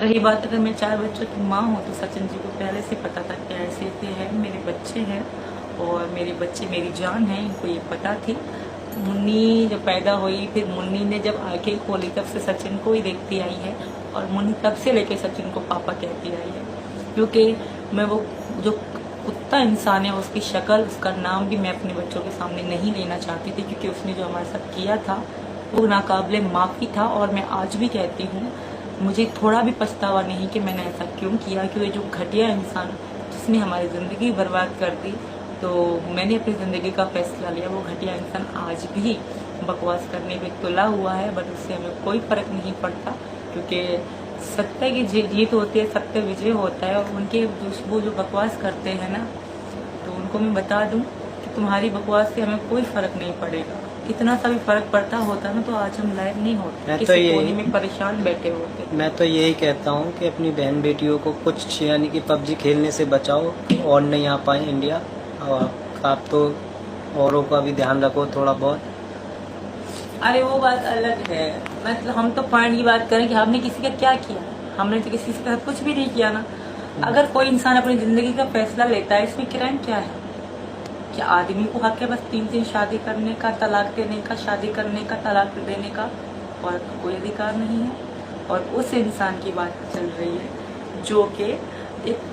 रही बात, अगर मैं 4 बच्चों की माँ हूँ तो सचिन जी को पहले से पता था कि ऐसे हैं मेरे बच्चे हैं और मेरे बच्चे मेरी जान है, इनको ये पता थी। मुन्नी जब पैदा हुई, फिर मुन्नी ने जब आंखें खोली तब से सचिन को ही देखती आई है और मुन्नी तब से लेके सचिन को पापा कहती आई है। क्योंकि मैं वो जो कुत्ता इंसान है उसकी शक्ल, उसका नाम भी मैं अपने बच्चों के सामने नहीं लेना चाहती थी, क्योंकि उसने जो हमारे साथ किया था वो नाकाबिले माफ़ी था। और मैं आज भी कहती हूँ, मुझे थोड़ा भी पछतावा नहीं कि मैंने ऐसा क्यों किया, क्योंकि जो घटिया इंसान जिसने हमारी ज़िंदगी बर्बाद कर दी, तो मैंने अपनी ज़िंदगी का फैसला लिया। वो घटिया इंसान आज भी बकवास करने पे तुला हुआ है, बट उससे हमें कोई फ़र्क नहीं पड़ता, क्योंकि सत्य की जीत होती है, सत्य विजय होता है। और उनके वो जो बकवास करते हैं ना, तो उनको मैं बता दूं कि तुम्हारी बकवास से हमें कोई फ़र्क नहीं पड़ेगा। इतना सा भी फ़र्क पड़ता होता ना तो आज हम लाइव नहीं होते, किसी कोने में परेशान बैठे होते। मैं तो यही कहता हूँ कि अपनी बहन बेटियों को कुछ यानी कि पबजी खेलने से बचाओ और नहीं आ पाए इंडिया। और आप तो औरों का भी ध्यान रखो थोड़ा बहुत। अरे वो बात अलग है, मतलब हम तो पॉइंट की बात करें कि हमने किसी का क्या किया। हमने तो किसी के साथ कुछ भी नहीं किया ना। अगर कोई इंसान अपनी जिंदगी का फैसला लेता है, इसमें क्राइम क्या है? क्या आदमी को हक है बस 3 शादी करने का, तलाक देने का, शादी करने का, तलाक देने का, और कोई अधिकार नहीं है? और उस इंसान की बात चल रही है जो कि एक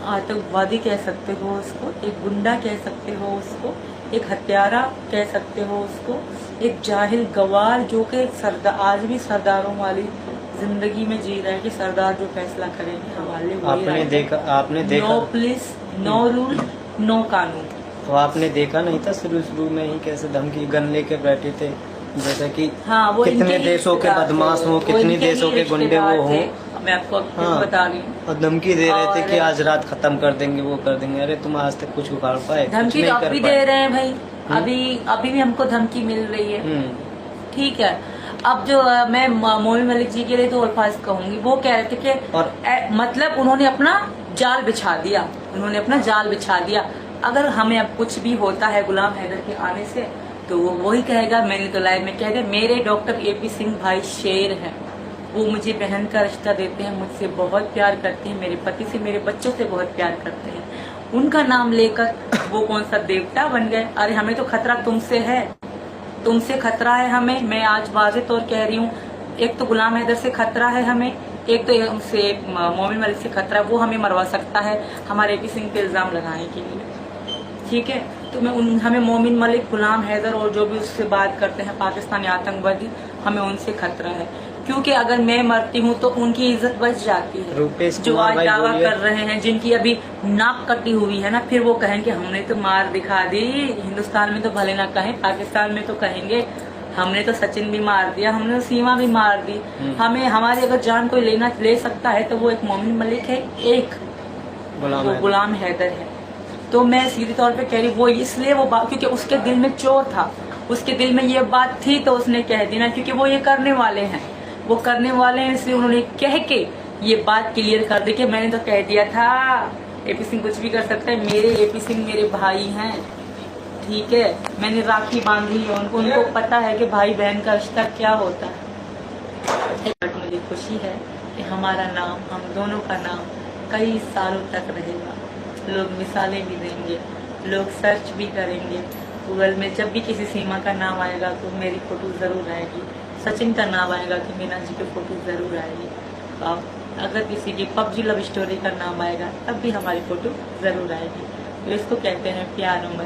आतंकवादी कह सकते हो उसको, एक गुंडा कह सकते हो उसको, एक हत्यारा कह सकते हो उसको, एक जाहिल गवार जो कि आज भी सरदारों वाली जिंदगी में जी रहा है कि सरदार जो फैसला करेंगे हमारे। आपने देखा no police, no rule, no कानून। तो आपने देखा नहीं था शुरू में ही कैसे धमकी गन लेके बैठे थे, जैसे कि हाँ, वो कितने देशों के बदमाश हो, कितने देशों के गुंडे वो हो, मैं आपको बता रही हूँ। और धमकी दे रहे थे कि आज रात खत्म कर देंगे, वो कर देंगे। अरे तुम आज तक कुछ उखाड़ पाए? धमकी तो अभी दे रहे हैं भाई, अभी भी हमको धमकी मिल रही है। ठीक है, अब जो मैं मोमिन मलिक जी के लिए तो अल्फाज कहूंगी, वो कह रहे थे कि मतलब उन्होंने अपना जाल बिछा दिया, उन्होंने अपना जाल बिछा दिया। अगर हमें अब कुछ भी होता है गुलाम हैदर के आने से, तो वो वही कहेगा, मैंने तो लाइव में कह दिया, मेरे डॉक्टर AP सिंह भाई शेर हैं, वो मुझे बहन का रिश्ता देते हैं, मुझसे बहुत प्यार करते हैं, मेरे पति से, मेरे बच्चों से बहुत प्यार करते हैं। उनका नाम लेकर वो कौन सा देवता बन गए? अरे हमें तो खतरा तुमसे है, तुमसे खतरा है हमें। मैं आज वाज़ेह तौर कह रही हूँ, एक तो गुलाम हैदर से खतरा है हमें, एक तो उनसे मोमिन मलिक से खतरा, वो हमें मरवा सकता है हमारे AP सिंह पे इल्ज़ाम लगाने के लिए। ठीक है, तो हमें मोमिन मलिक, गुलाम हैदर और जो भी उससे बात करते हैं पाकिस्तानी आतंकवादी, हमें उनसे खतरा है। क्योंकि अगर मैं मरती हूँ तो उनकी इज्जत बच जाती है। जो आज दावा कर रहे हैं, जिनकी अभी नाक कटी हुई है ना, फिर वो कहेंगे हमने तो मार दिखा दी। हिंदुस्तान में तो भले ना कहें, पाकिस्तान में तो कहेंगे हमने तो सचिन भी मार दिया, हमने तो सीमा भी मार दी। हमें हमारी अगर जान कोई ले सकता है तो वो एक मोमिन मलिक है, एक गुलाम हैदर है। तो मैं सीधे तौर पे कह रही, वो इसलिए वो बात, क्योंकि उसके दिल में चोर था, उसके दिल में ये बात थी तो उसने कह दी ना, क्योंकि वो ये करने वाले हैं, वो करने वाले हैं, इसलिए उन्होंने कह के ये बात क्लियर कर दी कि मैंने तो कह दिया था AP सिंह कुछ भी कर सकता है, मेरे AP सिंह मेरे भाई हैं। ठीक है, मैंने राखी बांधी है उनको पता है कि भाई बहन का रिश्ता क्या होता है। बट मुझे खुशी है कि हमारा नाम, हम दोनों का नाम कई सालों तक रहेगा। लोग मिसालें भी देंगे, लोग सर्च भी करेंगे गूगल में। जब भी किसी सीमा का नाम आएगा तो मेरी फोटो जरूर आएगी, सचिन का नाम आएगा कि मीना जी की फोटो जरूर आएगी। अगर किसी की PUBG लव स्टोरी का नाम आएगा तब भी हमारी फोटो जरूर आएगी। तो इसको कहते हैं प्यार उम्र।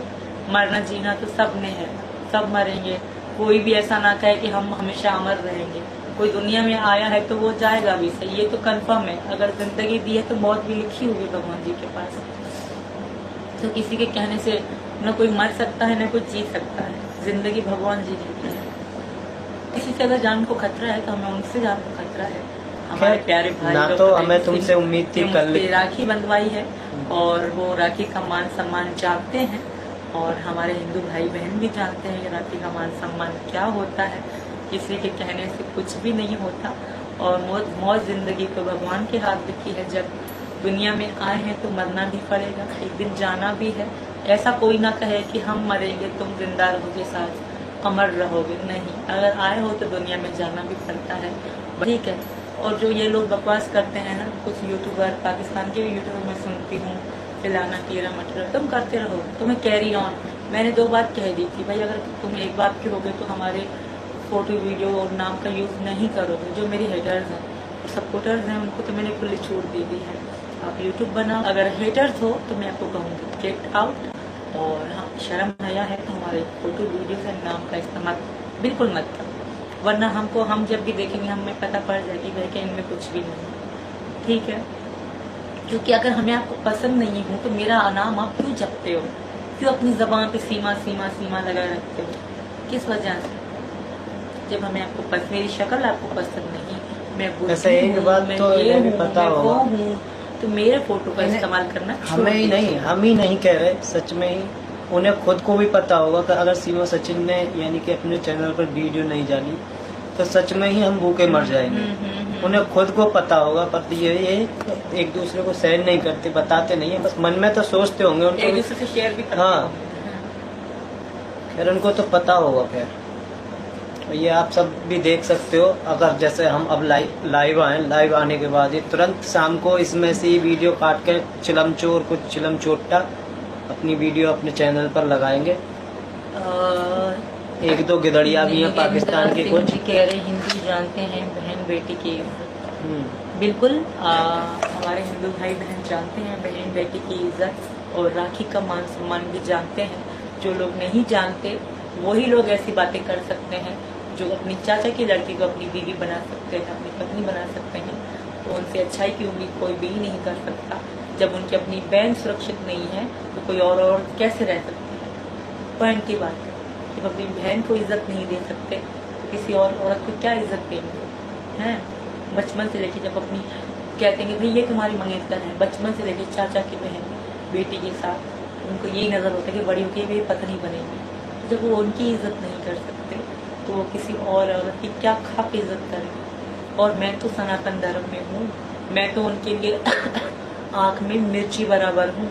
मरना जीना तो सब ने है, सब मरेंगे। कोई भी ऐसा ना कहे कि हम हमेशा अमर रहेंगे। कोई दुनिया में आया है तो वो जाएगा भी, सही, ये तो कंफर्म है। अगर जिंदगी दी है तो मौत भी लिखी हुई भगवान जी के पास। तो किसी के कहने से न कोई मर सकता है न कोई जी सकता है, जिंदगी भगवान जी देते हैं। किसी से अगर जान को खतरा है तो हमें उनसे जान को खतरा है। हमारे प्यारे भाई ना तो हमें तुमसे उम्मीद थी, कल राखी बंधवाई है और वो राखी का मान सम्मान जानते हैं, और हमारे हिंदू भाई बहन भी जानते हैं कि राखी का मान सम्मान क्या होता है। किसी के कहने से कुछ भी नहीं होता, और मौत जिंदगी को भगवान के हाथ लिखी है। जब दुनिया में आए हैं तो मरना भी पड़ेगा, एक दिन जाना भी है। ऐसा कोई ना कहे कि हम मरेंगे तुम जिंदा रहोगे साथ अमर रहोगे, नहीं। अगर आए हो तो दुनिया में जाना भी पड़ता है, ठीक है। और जो ये लोग बकवास करते हैं ना, कुछ यूट्यूबर, पाकिस्तान के भी यूट्यूबर मैं सुनती हूँ, फिलाना कीरा मटर, तुम करते रहो, तुम्हें कैरी ऑन। मैंने 2 बात कह दी थी भाई, अगर तुम एक बात के होगे तो हमारे फोटो वीडियो और नाम का यूज़ नहीं करोगे। जो मेरे हेटर्स हैं और सपोर्टर्स हैं उनको तो मैंने खुली छूट दे दी है, आप यूट्यूब बनाओ। अगर हेटर्स हो तो मैं आपको कहूँगी गेट आउट। और हाँ, शर्म हया है तो हमारे फोटो वीडियो से नाम का इस्तेमाल बिल्कुल मत करो, वरना हम जब भी देखेंगे हमें पता पड़ जाएगी भाई कि इनमें कुछ भी नहीं, ठीक है। क्योंकि अगर हमें आपको पसंद नहीं हूँ तो मेरा नाम आप क्यों जपते हो, क्यों अपनी जबान पे सीमा सीमा सीमा लगाए रखते हो, किस वजह से? जब हमें आपको मेरी शक्ल आपको पसंद नहीं, मैं एक बात तो ये भी पता होगा तो मेरे फोटो का इस्तेमाल करना हमें ही नहीं, हम ही नहीं कह रहे, सच में ही उन्हें खुद को भी पता होगा कि अगर सीमा सचिन ने यानी कि अपने चैनल पर वीडियो नहीं डाली तो सच में ही हम भूखे मर जाएंगे। उन्हें खुद को पता होगा, पर ये एक दूसरे को सहन नहीं करते, बताते नहीं है, बस मन में तो सोचते होंगे, उनको एक दूसरे से शेयर भी करते। हाँ, खैर उनको तो पता होगा। खैर ये आप सब भी देख सकते हो, अगर जैसे हम अब लाइव आए, लाइव आने के बाद ही तुरंत शाम को इसमें से ही वीडियो काट के चिलमचोर कुछ चिलमचोटा अपनी वीडियो अपने चैनल पर लगाएंगे। 1-2 गिदड़िया भी हैं पाकिस्तान के कुछ कह रहे हिंदी जानते हैं बहन बेटी की, बिल्कुल हमारे हिंदू भाई बहन जानते हैं बहन बेटी की इज्जत और राखी का मान सम्मान भी जानते हैं। जो लोग नहीं जानते वही लोग ऐसी बातें कर सकते हैं, जो अपनी चाचा की लड़की को अपनी बीवी बना सकते हैं, अपनी पत्नी बना सकते हैं, तो उनसे अच्छाई की उम्मीद कोई भी नहीं कर सकता। जब उनकी अपनी बहन सुरक्षित नहीं है तो कोई और कैसे रह सकते हैं? पॉइंट की बात है, जब अपनी बहन को इज्जत नहीं दे सकते तो किसी और औरत को क्या इज्जत देंगे? हैं बचपन से लेके जब अपनी कहते हैं भाई ये तुम्हारी मंगेतर है, बचपन से लेके चाचा की बहन बेटी के साथ उनको यही नजर होता है कि बड़ी होकर मेरी पत्नी बनेगी। जब वो उनकी इज्जत नहीं कर सकते तो वो किसी और औरत की क्या खा के इज्जत करेंगे? और मैं तो सनातन धर्म में हूँ, मैं तो उनके लिए आँख में मिर्ची बराबर हूँ।